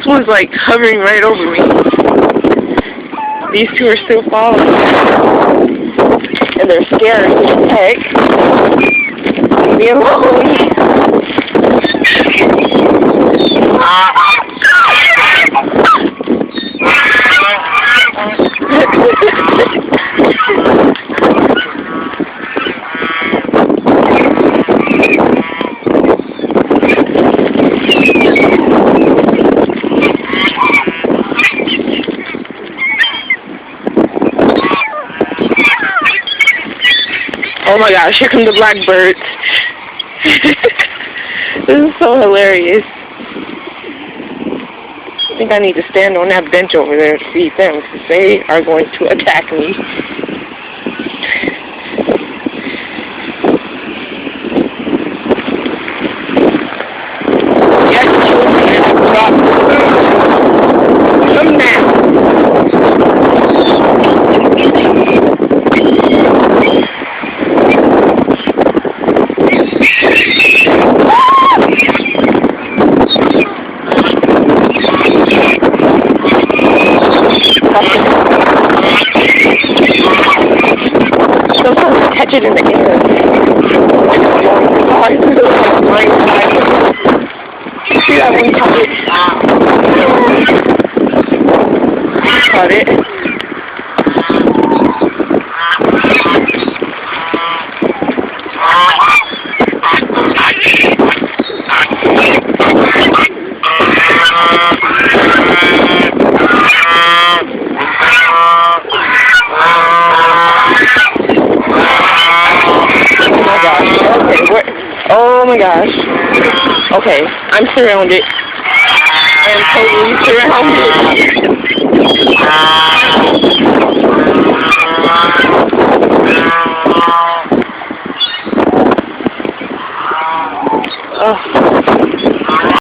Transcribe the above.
was like hovering right over me. These two are still following. And they're scary as heck. Leave me alone. Oh my gosh, here come the blackbirds. This is so hilarious. I think I need to stand on that bench over there to feed them, because they are going to attack me. Yes, children, stop. Come now. Sometimes catch it in the air. See that one caught it? Caught it. Oh my gosh. Okay, I'm surrounded. I am totally surrounded.